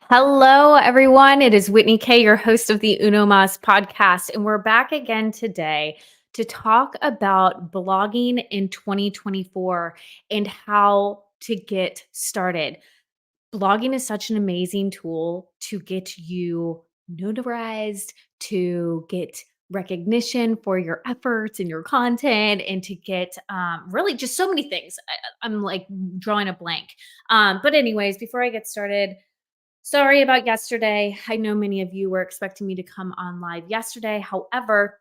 Hello, everyone. It is Whitney K, your host of the Uno Mas podcast, and we're back again today to talk about blogging in 2024 and how to get started. Blogging is such an amazing tool to get you notarized, to get recognition for your efforts and your content, and to get really just so many things. I'm like drawing a blank. But, anyways, before I get started, sorry about yesterday. I know many of you were expecting me to come on live yesterday. However,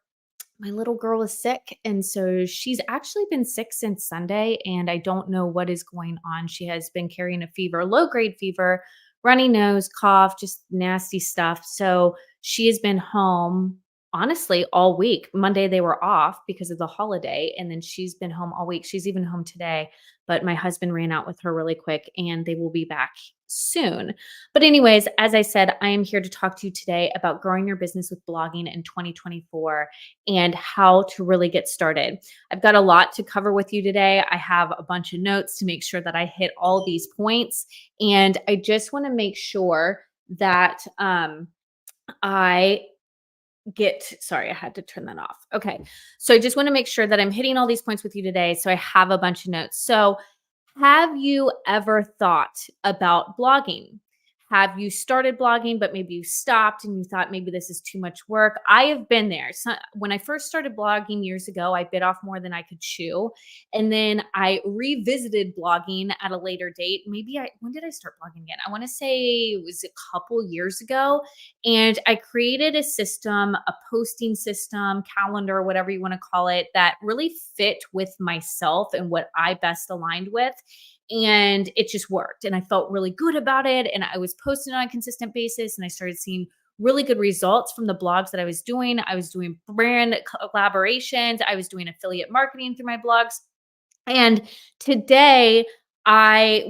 my little girl is sick. And so she's actually been sick since Sunday. And I don't know what is going on. She has been carrying a fever, low grade fever, runny nose, cough, just nasty stuff. So she has been home honestly all week. Monday they were off because of the holiday. And then she's been home all week. She's even home today. But my husband ran out with her really quick and they will be back soon. But, anyways, as I said, I am here to talk to you today about growing your business with blogging in 2024 and how to really get started. I've got a lot to cover with you today. I have a bunch of notes to make sure that I hit all these points. And I just want to make sure that I sorry, I had to turn that off. Okay. So I just want to make sure that I'm hitting all these points with you today. So I have a bunch of notes. So, have you ever thought about blogging? Have you started blogging, but maybe you stopped and you thought maybe this is too much work? I have been there. So when I first started blogging years ago, I bit off more than I could chew. And then I revisited blogging at a later date. When did I start blogging again? I want to say it was a couple years ago. And I created a system, a posting system, calendar, whatever you want to call it, that really fit with myself and what I best aligned with, and it just worked and I felt really good about it, and I was posting on a consistent basis, and I started seeing really good results from the blogs that I was doing. I was doing brand collaborations, I was doing affiliate marketing through my blogs. And today,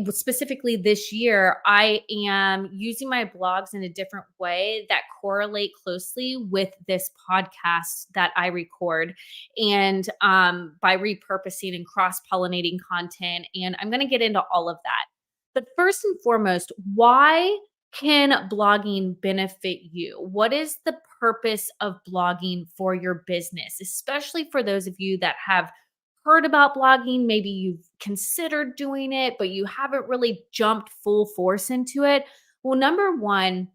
specifically this year, I am using my blogs in a different way that correlate closely with this podcast that I record, and by repurposing and cross pollinating content. And I'm going to get into all of that. But first and foremost, why can blogging benefit you? What is the purpose of blogging for your business, especially for those of you that have heard about blogging, maybe you've considered doing it, but you haven't really jumped full force into it? Well, number one,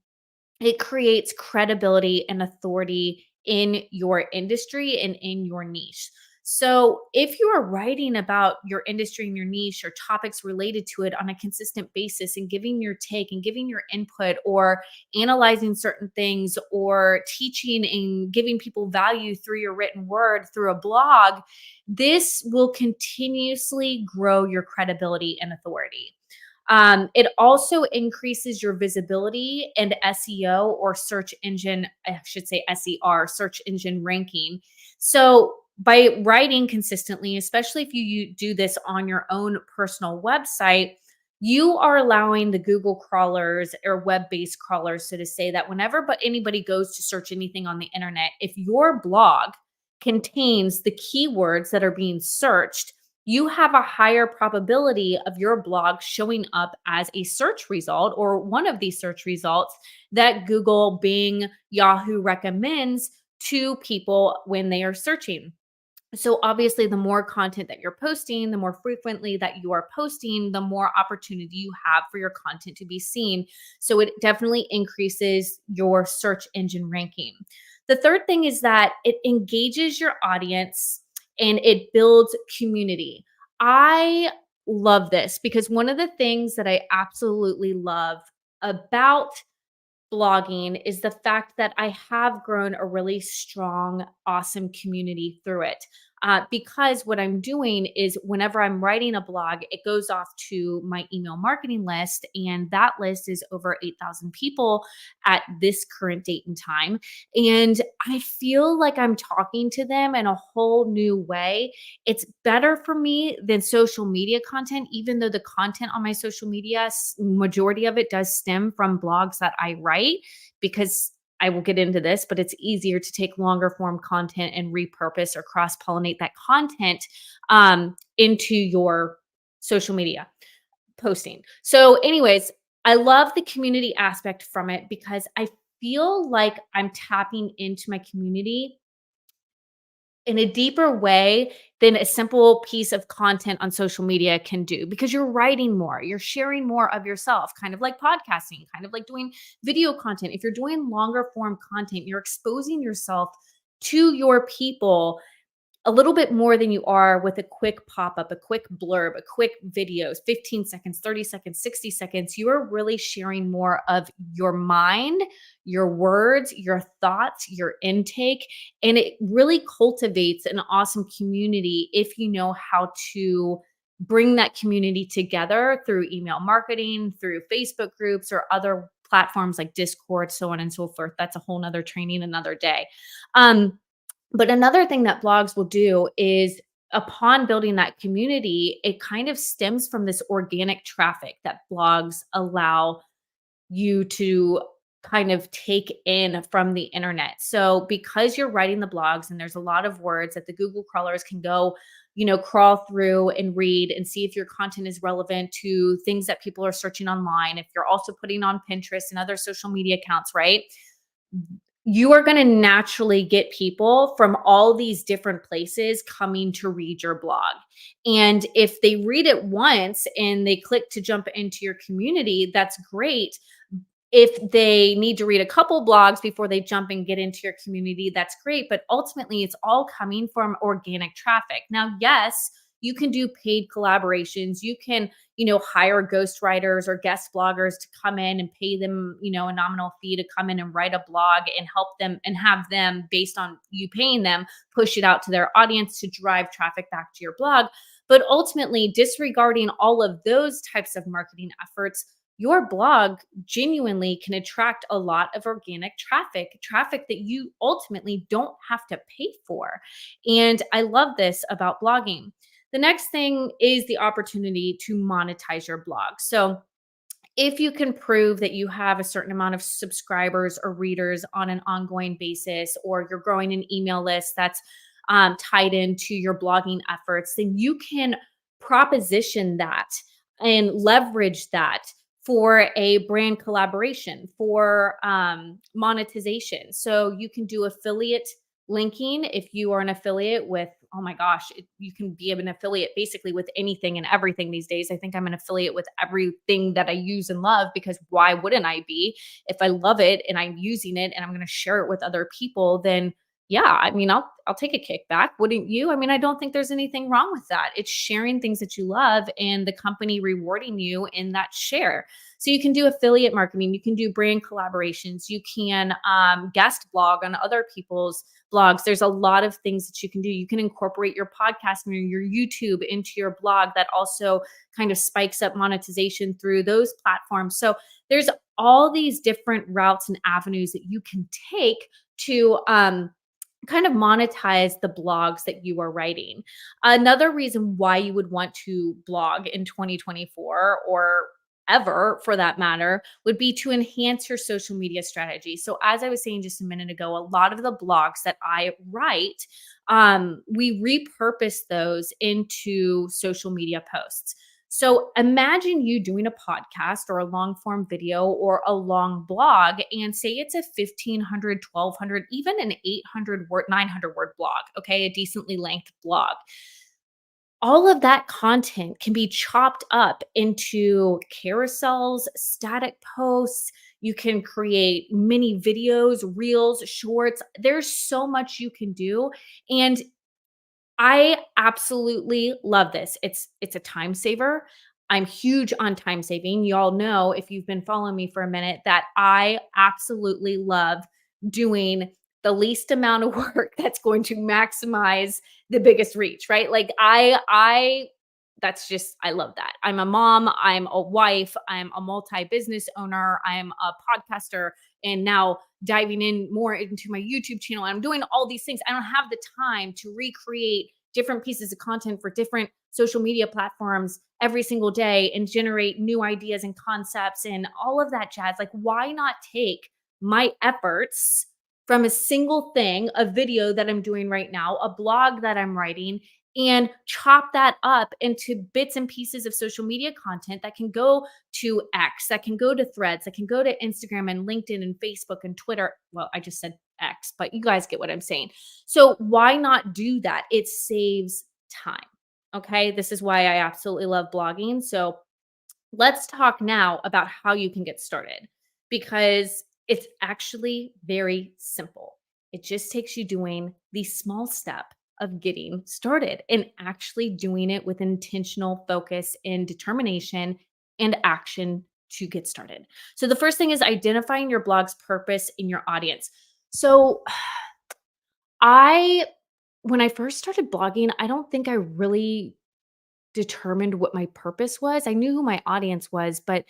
it creates credibility and authority in your industry and in your niche. So, if you are writing about your industry and your niche or topics related to it on a consistent basis and giving your take and giving your input or analyzing certain things or teaching and giving people value through your written word through a blog, this will continuously grow your credibility and authority. It also increases your visibility and SEO, or search engine, I should say SER, search engine ranking. So, by writing consistently, especially if you do this on your own personal website, you are allowing the Google crawlers or web based crawlers, so to say, that whenever but anybody goes to search anything on the internet, if your blog contains the keywords that are being searched, you have a higher probability of your blog showing up as a search result or one of these search results that Google, Bing, Yahoo recommends to people when they are searching. So, obviously, the more content that you're posting, the more frequently that you are posting, the more opportunity you have for your content to be seen. So, it definitely increases your search engine ranking. The third thing is that it engages your audience and it builds community. I love this because one of the things that I absolutely love about blogging is the fact that I have grown a really strong, awesome community through it. Because what I'm doing is whenever I'm writing a blog, it goes off to my email marketing list, and that list is over 8,000 people at this current date and time. And I feel like I'm talking to them in a whole new way. It's better for me than social media content, even though the content on my social media, majority of it does stem from blogs that I write, because I will get into this, but it's easier to take longer form content and repurpose or cross pollinate that content into your social media posting. So, anyways, I love the community aspect from it because I feel like I'm tapping into my community in a deeper way than a simple piece of content on social media can do, because you're writing more, you're sharing more of yourself, kind of like podcasting, kind of like doing video content. If you're doing longer form content, you're exposing yourself to your people a little bit more than you are with a quick pop-up, a quick blurb, a quick videos, 15 seconds, 30 seconds, 60 seconds. You are really sharing more of your mind, your words, your thoughts, your intake, and it really cultivates an awesome community if you know how to bring that community together through email marketing, through Facebook groups or other platforms like Discord, so on and so forth. That's a whole nother training another day. But another thing that blogs will do is, upon building that community, it kind of stems from this organic traffic that blogs allow you to kind of take in from the internet. So because you're writing the blogs and there's a lot of words that the Google crawlers can go, crawl through and read and see if your content is relevant to things that people are searching online. If you're also putting on Pinterest and other social media accounts, right? You are going to naturally get people from all these different places coming to read your blog. And if they read it once and they click to jump into your community, that's great. If they need to read a couple blogs before they jump and get into your community, that's great. But ultimately, it's all coming from organic traffic. Now, yes, you can do paid collaborations. You can, hire ghostwriters or guest bloggers to come in and pay them, a nominal fee to come in and write a blog and help them and have them, based on you paying them, push it out to their audience to drive traffic back to your blog. But ultimately, disregarding all of those types of marketing efforts, your blog genuinely can attract a lot of organic traffic that you ultimately don't have to pay for. And I love this about blogging. The next thing is the opportunity to monetize your blog. So, if you can prove that you have a certain amount of subscribers or readers on an ongoing basis, or you're growing an email list that's tied into your blogging efforts, then you can proposition that and leverage that for a brand collaboration, for monetization. So you can do affiliate linking if you are an affiliate with, oh my gosh, you can be an affiliate basically with anything and everything these days. I think I'm an affiliate with everything that I use and love, because why wouldn't I be? If I love it and I'm using it and I'm going to share it with other people, then yeah, I mean, I'll take a kickback. Wouldn't you? I mean, I don't think there's anything wrong with that. It's sharing things that you love and the company rewarding you in that share. So you can do affiliate marketing, you can do brand collaborations, you can guest blog on other people's blogs. There's a lot of things that you can do. You can incorporate your podcast and your YouTube into your blog. That also kind of spikes up monetization through those platforms. So there's all these different routes and avenues that you can take to kind of monetize the blogs that you are writing. Another reason why you would want to blog in 2024, or ever for that matter, would be to enhance your social media strategy. So as I was saying just a minute ago, a lot of the blogs that I write, we repurpose those into social media posts. So imagine you doing a podcast or a long form video or a long blog, and say it's a 1,500, 1,200, even an 800 word, 900 word blog, okay, a decently length blog. All of that content can be chopped up into carousels, static posts. You can create mini videos, reels, shorts. There's so much you can do. And I absolutely love this. It's a time saver. I'm huge on time saving. Y'all know, if you've been following me for a minute, that I absolutely love doing the least amount of work that's going to maximize the biggest reach, right? Like I that's just, I love that. I'm a mom, I'm a wife, I'm a multi-business owner, I'm a podcaster, and now diving in more into my YouTube channel. I'm doing all these things. I don't have the time to recreate different pieces of content for different social media platforms every single day and generate new ideas and concepts and all of that jazz. Like, why not take my efforts from a single thing, a video that I'm doing right now, a blog that I'm writing, and chop that up into bits and pieces of social media content that can go to X, that can go to Threads, that can go to Instagram and LinkedIn and Facebook and Twitter. Well, I just said X, but you guys get what I'm saying. So why not do that? It saves time. Okay. This is why I absolutely love blogging. So let's talk now about how you can get started because it's actually very simple. It just takes you doing the small step of getting started and actually doing it with intentional focus and determination and action to get started. So, the first thing is identifying your blog's purpose in your audience. So, I, when I first started blogging, I don't think I really determined what my purpose was. I knew who my audience was, but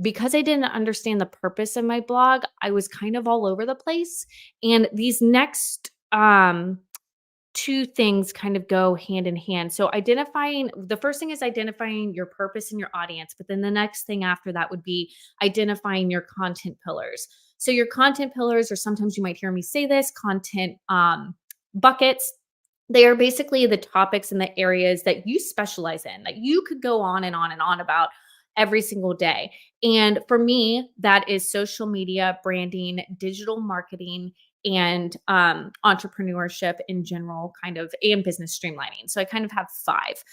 because I didn't understand the purpose of my blog, I was kind of all over the place. And these next two things kind of go hand in hand. So identifying the first thing is identifying your purpose and your audience, but then the next thing after that would be identifying your content pillars. So your content pillars, or sometimes you might hear me say this, content buckets, they are basically the topics and the areas that you specialize in, that you could go on and on and on about every single day. And for me, that is social media, branding, digital marketing, and entrepreneurship in general, kind of, and business streamlining. So I kind of have five.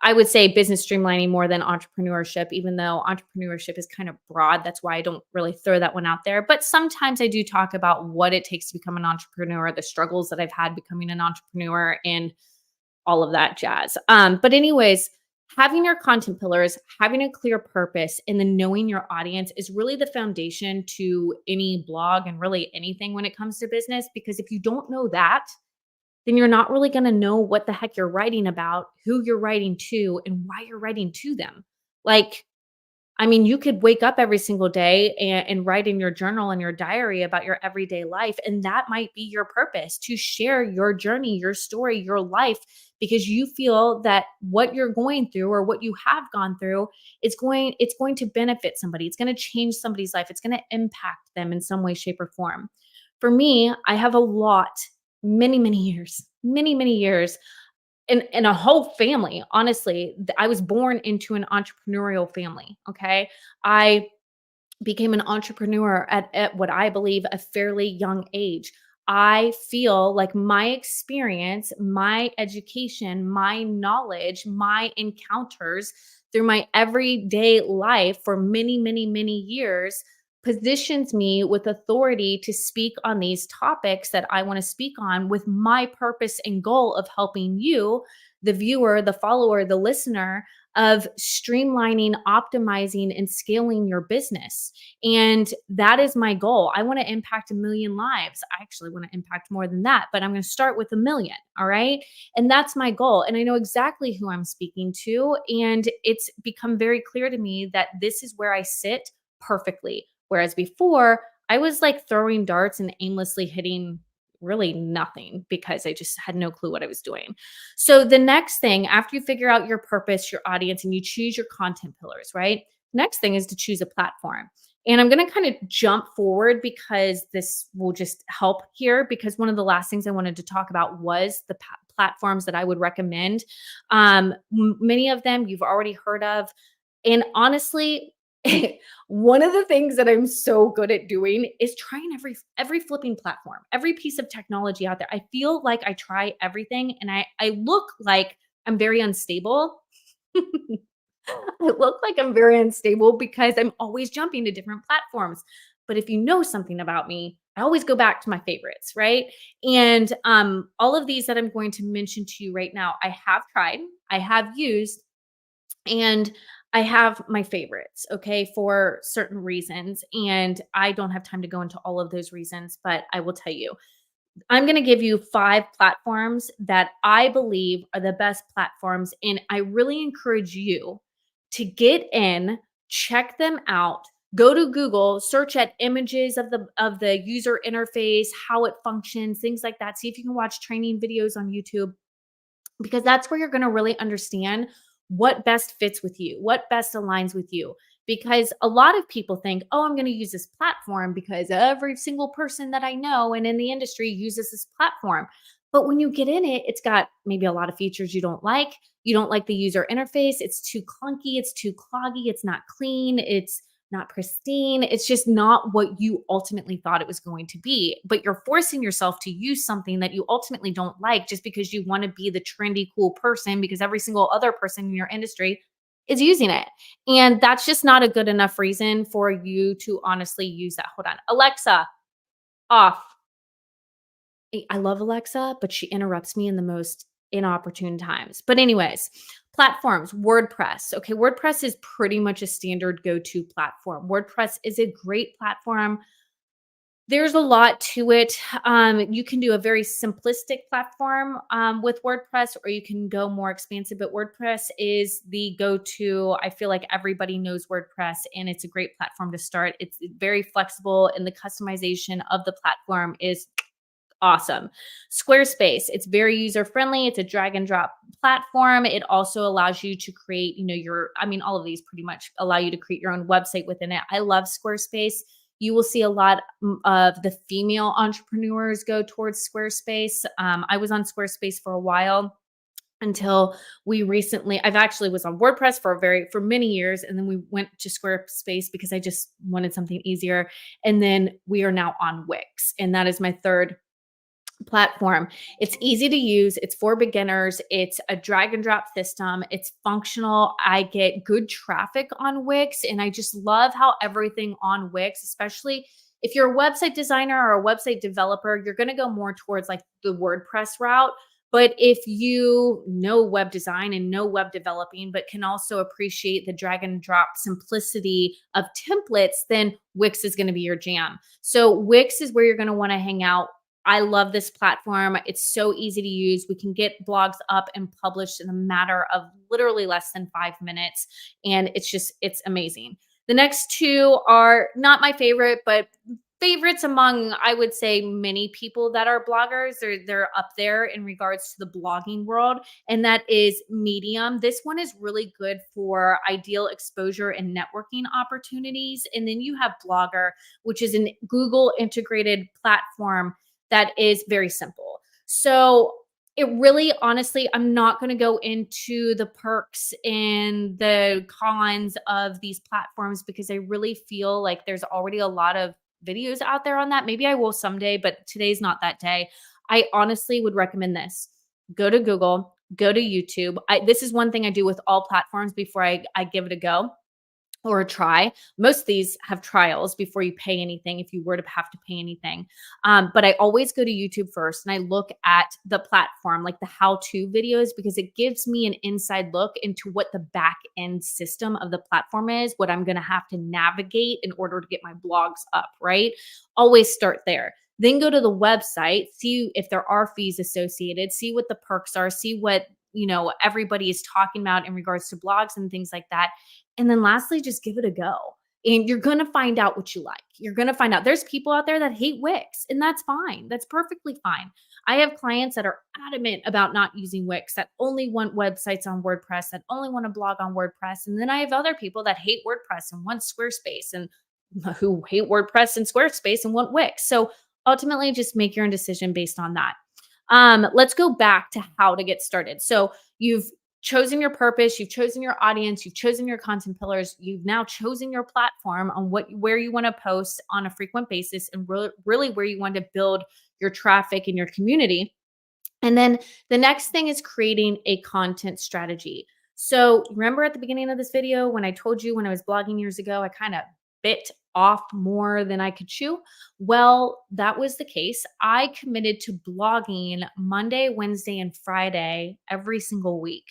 I would say business streamlining more than entrepreneurship, even though entrepreneurship is kind of broad. That's why I don't really throw that one out there. But sometimes I do talk about what it takes to become an entrepreneur, the struggles that I've had becoming an entrepreneur, and all of that jazz. But anyways, having your content pillars, having a clear purpose, and then knowing your audience is really the foundation to any blog and really anything when it comes to business. Because if you don't know that, then you're not really going to know what the heck you're writing about, who you're writing to, and why you're writing to them. Like, I mean, you could wake up every single day and write in your journal and your diary about your everyday life. And that might be your purpose, to share your journey, your story, your life, because you feel that what you're going through or what you have gone through it's going to benefit somebody. It's going to change somebody's life. It's going to impact them in some way, shape, or form. For me, I have a lot, many years, many years and a whole family. Honestly, I was born into an entrepreneurial family. Okay. I became an entrepreneur at what I believe a fairly young age. I feel like my experience, my education, my knowledge, my encounters through my everyday life for many years positions me with authority to speak on these topics that I want to speak on, with my purpose and goal of helping you, the viewer, the follower, the listener, of streamlining, optimizing, and scaling your business. And that is my goal. I want to impact a million lives. I actually want to impact more than that, but I'm going to start with a million. All right. And that's my goal. And I know exactly who I'm speaking to. And it's become very clear to me that this is where I sit perfectly. Whereas before, I was like throwing darts and aimlessly hitting really nothing because I just had no clue what I was doing. So the next thing, after you figure out your purpose, your audience, and you choose your content pillars, right? Next thing is to choose a platform. And I'm going to kind of jump forward because this will just help here. Because one of the last things I wanted to talk about was the platforms that I would recommend. Many of them you've already heard of. And honestly, one of the things that I'm so good at doing is trying every flipping platform, every piece of technology out there. I feel like I try everything and I look like I'm very unstable. I look like I'm very unstable because I'm always jumping to different platforms. But if you know something about me, I always go back to my favorites, right? And all of these that I'm going to mention to you right now, I have tried, I have used, and I have my favorites, okay, for certain reasons. And I don't have time to go into all of those reasons, but I will tell you. I'm going to give you five platforms that I believe are the best platforms. And I really encourage you to get in, check them out. Go to Google, search at images of the user interface, how it functions, things like that. See if you can watch training videos on YouTube, because that's where you're going to really understand what best fits with you, what best aligns with you. Because a lot of people think, oh, I'm going to use this platform because every single person that I know and in the industry uses this platform. But when you get in it, it's got maybe a lot of features you don't like. You don't like the user interface. It's too clunky. It's too cloggy. It's not clean. It's not pristine. It's just not what you ultimately thought it was going to be. But you're forcing yourself to use something that you ultimately don't like just because you want to be the trendy, cool person because every single other person in your industry is using it. And that's just not a good enough reason for you to honestly use that. Hold on. Alexa, off. I love Alexa, but she interrupts me in the most inopportune times. But anyways, platforms, WordPress. Okay, WordPress is pretty much a standard go-to platform. WordPress is a great platform. There's a lot to it. You can do a very simplistic platform with WordPress, or you can go more expansive. But WordPress is the go-to. I feel like everybody knows WordPress, and it's a great platform to start. It's very flexible, and the customization of the platform is awesome. Squarespace, it's very user friendly. It's a drag and drop platform. It also allows you to create, all of these pretty much allow you to create your own website within it. I love Squarespace. You will see a lot of the female entrepreneurs go towards Squarespace. I was on Squarespace for a while until we recently I've actually was on WordPress for many years, and then we went to Squarespace because I just wanted something easier, and then we are now on Wix, and that is my third platform. It's easy to use, it's for beginners, it's a drag and drop system, it's functional. I get good traffic on Wix, and I just love how everything on Wix, especially if you're a website designer or a website developer, you're going to go more towards like the WordPress route. But if you know web design and know web developing, but can also appreciate the drag and drop simplicity of templates, then Wix is going to be your jam. So Wix is where you're going to want to hang out. I love this platform. It's so easy to use. We can get blogs up and published in a matter of literally less than 5 minutes. And it's amazing. The next two are not my favorite, but favorites among, I would say, many people that are bloggers. They're up there in regards to the blogging world, and that is Medium. This one is really good for ideal exposure and networking opportunities. And then you have Blogger, which is an Google integrated platform that is very simple. So it really, honestly, I'm not going to go into the perks and the cons of these platforms because I really feel like there's already a lot of videos out there on that. Maybe I will someday, but today's not that day. I honestly would recommend this. Go to Google, go to YouTube. This is one thing I do with all platforms before I give it a go or a try. Most of these have trials before you pay anything, if you were to have to pay anything. But I always go to YouTube first and I look at the platform, like the how-to videos, because it gives me an inside look into what the back end system of the platform is, what I'm going to have to navigate in order to get my blogs up, right? Always start there. Then go to the website, see if there are fees associated, see what the perks are, see what everybody is talking about in regards to blogs and things like that. And then lastly, just give it a go. And you're going to find out what you like. You're going to find out there's people out there that hate Wix, and that's fine. That's perfectly fine. I have clients that are adamant about not using Wix, that only want websites on WordPress, that only want to blog on WordPress. And then I have other people that hate WordPress and want Squarespace, and who hate WordPress and Squarespace and want Wix. So ultimately, just make your own decision based on that. Let's go back to how to get started. So you've chosen your purpose, you've chosen your audience, you've chosen your content pillars, you've now chosen your platform on where you want to post on a frequent basis, and really where you want to build your traffic and your community. And then the next thing is creating a content strategy. So remember at the beginning of this video when I told you when I was blogging years ago, I kind of bit off more than I could chew? Well, that was the case. I committed to blogging Monday, Wednesday, and Friday every single week.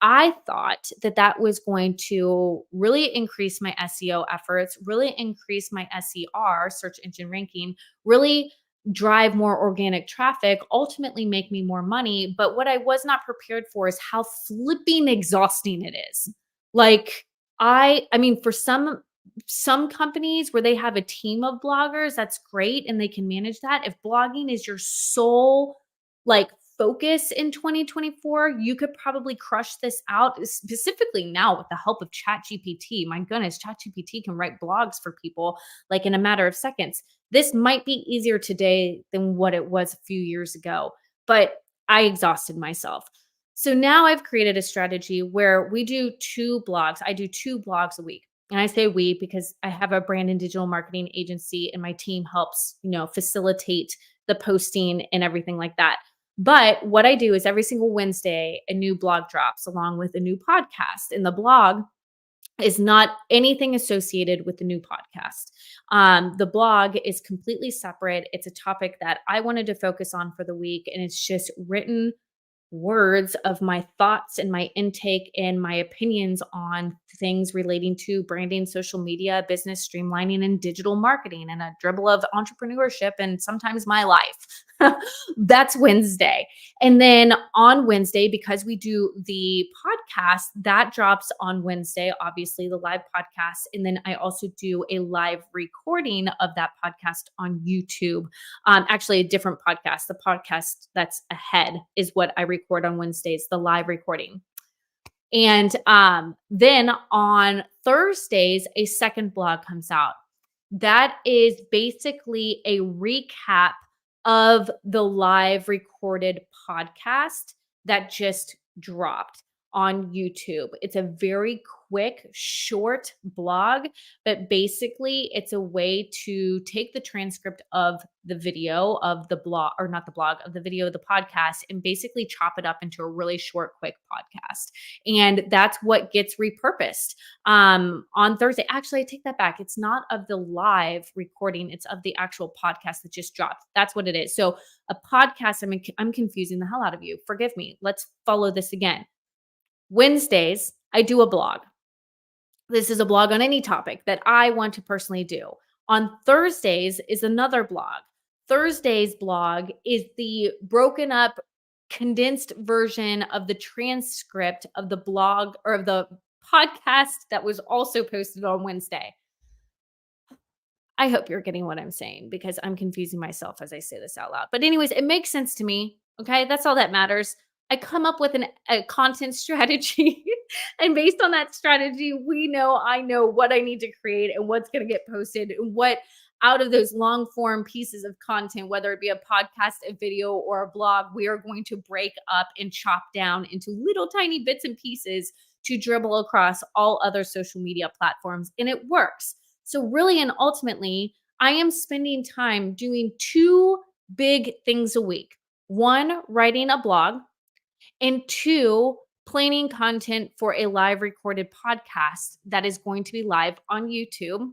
I thought that that was going to really increase my SEO efforts, really increase my SER, search engine ranking, really drive more organic traffic, ultimately make me more money. But what I was not prepared for is how flipping exhausting it is. Like I mean, for some companies where they have a team of bloggers, that's great and they can manage that. If blogging is your sole like focus in 2024, you could probably crush this out, specifically now with the help of ChatGPT. My goodness, ChatGPT can write blogs for people like in a matter of seconds. This might be easier today than what it was a few years ago. but I exhausted myself. So now I've created a strategy where we do 2 blogs. I do 2 blogs a week. And I say we because I have a brand and digital marketing agency and my team helps, facilitate the posting and everything like that. But what I do is every single Wednesday, a new blog drops along with a new podcast. And the blog is not anything associated with the new podcast. The blog is completely separate. It's a topic that I wanted to focus on for the week, and it's just written words of my thoughts and my intake and my opinions on things relating to branding, social media, business streamlining, and digital marketing, and a dribble of entrepreneurship and sometimes my life. That's Wednesday. And then on Wednesday, because we do the podcast, that drops on Wednesday, obviously the live podcast. And then I also do a live recording of that podcast on YouTube. Actually, a different podcast. The podcast that's ahead is what I record on Wednesdays, the live recording. And then on Thursdays, a second blog comes out. That is basically a recap of the live recorded podcast that just dropped on YouTube. It's a very quick, short blog, but basically it's a way to take the transcript of the video of the blog, or not the blog, of the video of the podcast, and basically chop it up into a really short, quick podcast. And that's what gets repurposed on Thursday. Actually, I take that back. It's not of the live recording, it's of the actual podcast that just dropped. That's what it is. So a podcast, I'm confusing the hell out of you. Forgive me. Let's follow this again. Wednesdays, I do a blog. This is a blog on any topic that I want to personally do. On Thursdays is another blog. Thursday's blog is the broken up, condensed version of the transcript of the blog or of the podcast that was also posted on Wednesday. I hope you're getting what I'm saying because I'm confusing myself as I say this out loud. But, anyways, it makes sense to me. Okay. That's all that matters. I come up with a content strategy. And based on that strategy, I know what I need to create and what's going to get posted and what out of those long form pieces of content, whether it be a podcast, a video, or a blog, we are going to break up and chop down into little tiny bits and pieces to dribble across all other social media platforms. And it works. So really and ultimately, I am spending time doing 2 big things a week. 1, writing a blog, and 2, planning content for a live recorded podcast that is going to be live on YouTube.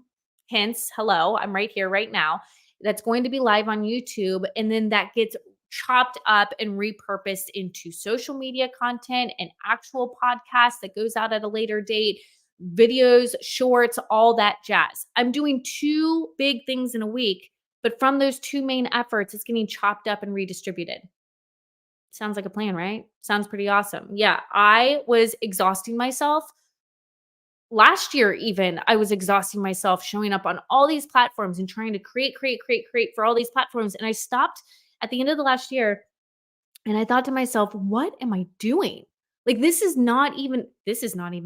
Hence, hello, I'm right here right now. That's going to be live on YouTube. And then that gets chopped up and repurposed into social media content and actual podcast that goes out at a later date, videos, shorts, all that jazz. I'm doing 2 big things in a week, but from those 2 main efforts, it's getting chopped up and redistributed. Sounds like a plan, right? Sounds pretty awesome. Yeah, I was exhausting myself. Last year, even, I was exhausting myself showing up on all these platforms and trying to create for all these platforms. And I stopped at the end of the last year and I thought to myself, what am I doing? Like, this is not even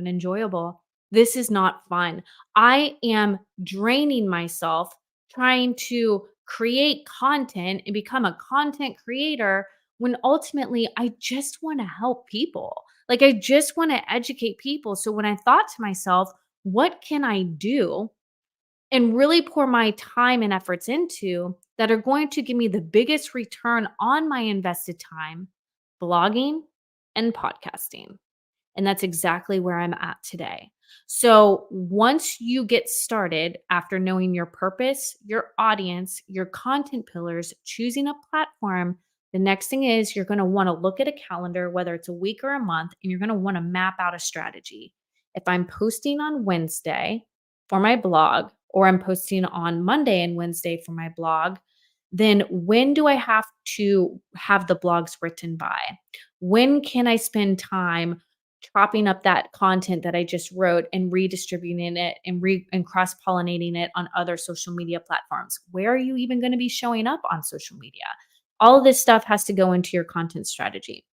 enjoyable. This is not fun. I am draining myself trying to create content and become a content creator when ultimately I just want to help people. Like, I just want to educate people. So when I thought to myself, what can I do and really pour my time and efforts into that are going to give me the biggest return on my invested time? Blogging and podcasting. And that's exactly where I'm at today. So once you get started after knowing your purpose, your audience, your content pillars, choosing a platform, the next thing is you're going to want to look at a calendar, whether it's a week or a month, and you're going to want to map out a strategy. If I'm posting on Wednesday for my blog, or I'm posting on Monday and Wednesday for my blog, then when do I have to have the blogs written by? When can I spend time chopping up that content that I just wrote and redistributing it and cross-pollinating it on other social media platforms? Where are you even going to be showing up on social media? All of this stuff has to go into your content strategy.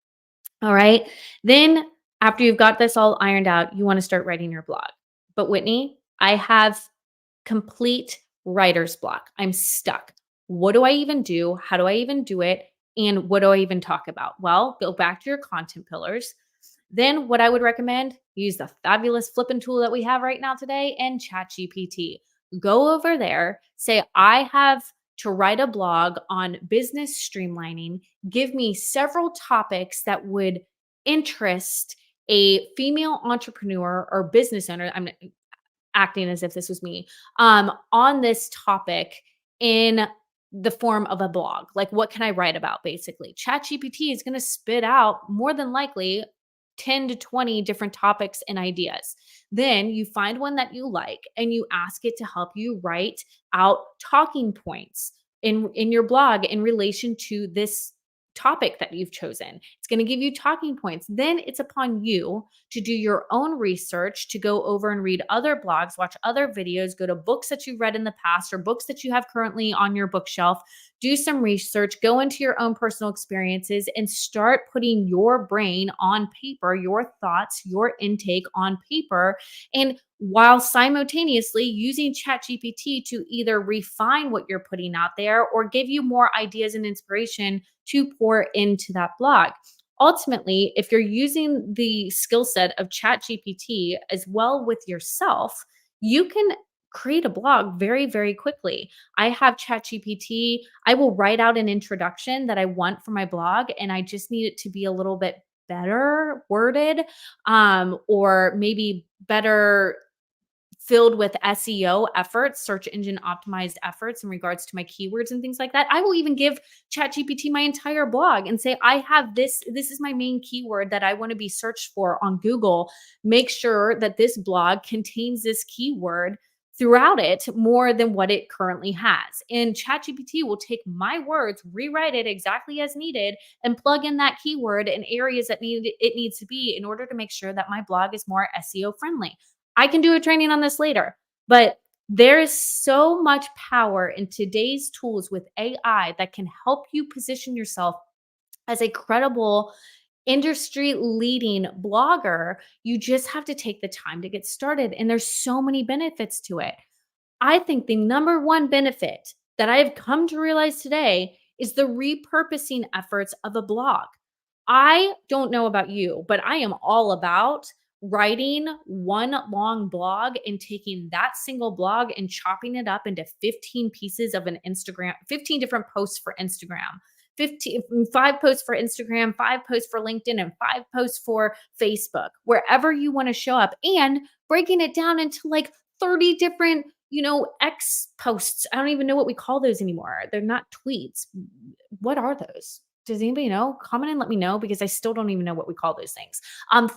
All right. Then after you've got this all ironed out, you want to start writing your blog. But Whitney, I have complete writer's block. I'm stuck. What do I even do? How do I even do it? And what do I even talk about? Well, go back to your content pillars. Then, what I would recommend, use the fabulous flipping tool that we have right now today and ChatGPT. Go over there, say, I have to write a blog on business streamlining. Give me several topics that would interest a female entrepreneur or business owner. I'm acting as if this was me, on this topic in the form of a blog. Like, what can I write about basically? ChatGPT is going to spit out more than likely 10 to 20 different topics and ideas. Then you find one that you like and you ask it to help you write out talking points in your blog in relation to this topic that you've chosen. It's going to give you talking points. Then it's upon you to do your own research, to go over and read other blogs, watch other videos, go to books that you've read in the past or books that you have currently on your bookshelf, do some research, go into your own personal experiences and start putting your brain on paper, your thoughts, your intake on paper. And while simultaneously using ChatGPT to either refine what you're putting out there or give you more ideas and inspiration to pour into that blog. Ultimately, if you're using the skill set of ChatGPT as well with yourself, you can create a blog very, very quickly. I have ChatGPT. I will write out an introduction that I want for my blog, and I just need it to be a little bit better worded, or maybe better filled with SEO efforts, search engine optimized efforts in regards to my keywords and things like that. I will even give ChatGPT my entire blog and say, I have this is my main keyword that I want to be searched for on Google. Make sure that this blog contains this keyword throughout it more than what it currently has. And ChatGPT will take my words, rewrite it exactly as needed, and plug in that keyword in areas that it needs to be in order to make sure that my blog is more SEO friendly. I can do a training on this later, but there is so much power in today's tools with AI that can help you position yourself as a credible industry leading blogger. You just have to take the time to get started. And there's so many benefits to it. I think the number one benefit that I've come to realize today is the repurposing efforts of a blog. I don't know about you, but I am all about writing one long blog and taking that single blog and chopping it up into 15 pieces of an Instagram, 15 different posts for Instagram. 15, 5 posts for Instagram, 5 posts for LinkedIn, and 5 posts for Facebook, wherever you want to show up, and breaking it down into like 30 different, X posts. I don't even know what we call those anymore. They're not tweets. What are those? Does anybody know? Comment and let me know because I still don't even know what we call those things.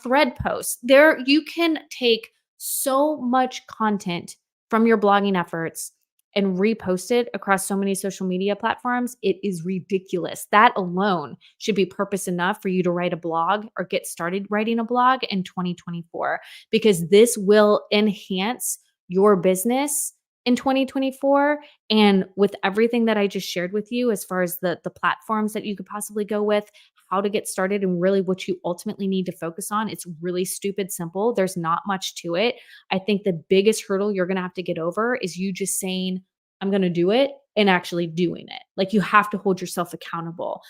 Thread posts. There you can take so much content from your blogging efforts and repost it across so many social media platforms. It is ridiculous. That alone should be purpose enough for you to write a blog or get started writing a blog in 2024, because this will enhance your business in 2024. And with everything that I just shared with you, as far as the platforms that you could possibly go with, how to get started, and really what you ultimately need to focus on, it's really stupid simple. There's not much to it. I think the biggest hurdle you're going to have to get over is you just saying, I'm going to do it, and actually doing it. Like, you have to hold yourself accountable.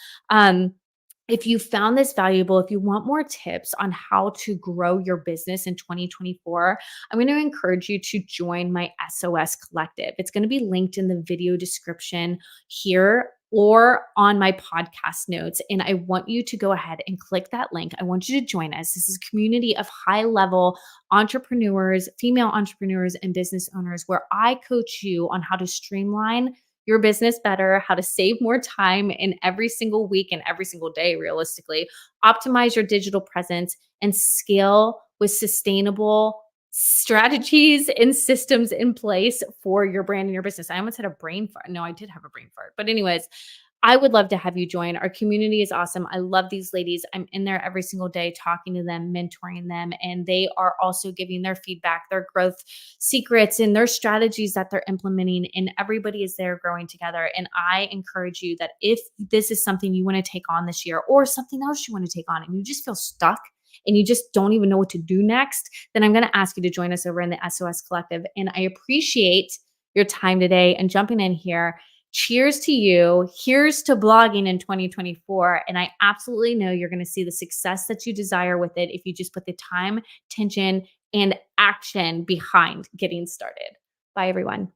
If you found this valuable, if you want more tips on how to grow your business in 2024, I'm going to encourage you to join my SOS Collective. It's going to be linked in the video description here or on my podcast notes. And I want you to go ahead and click that link. I want you to join us. This is a community of high-level entrepreneurs, female entrepreneurs, and business owners where I coach you on how to streamline your business better, how to save more time in every single week and every single day, realistically, optimize your digital presence, and scale with sustainable strategies and systems in place for your brand and your business. I almost had a brain fart. No, I did have a brain fart. But anyways, I would love to have you join. Our community is awesome. I love these ladies. I'm in there every single day talking to them, mentoring them, and they are also giving their feedback, their growth secrets, and their strategies that they're implementing. And everybody is there growing together. And I encourage you that if this is something you want to take on this year, or something else you want to take on, and you just feel stuck and you just don't even know what to do next, then I'm going to ask you to join us over in the SOS Collective. And I appreciate your time today and jumping in here cheers to you. Here's to blogging in 2024. And I absolutely know you're going to see the success that you desire with it if you just put the time, attention, and action behind getting started. Bye, everyone.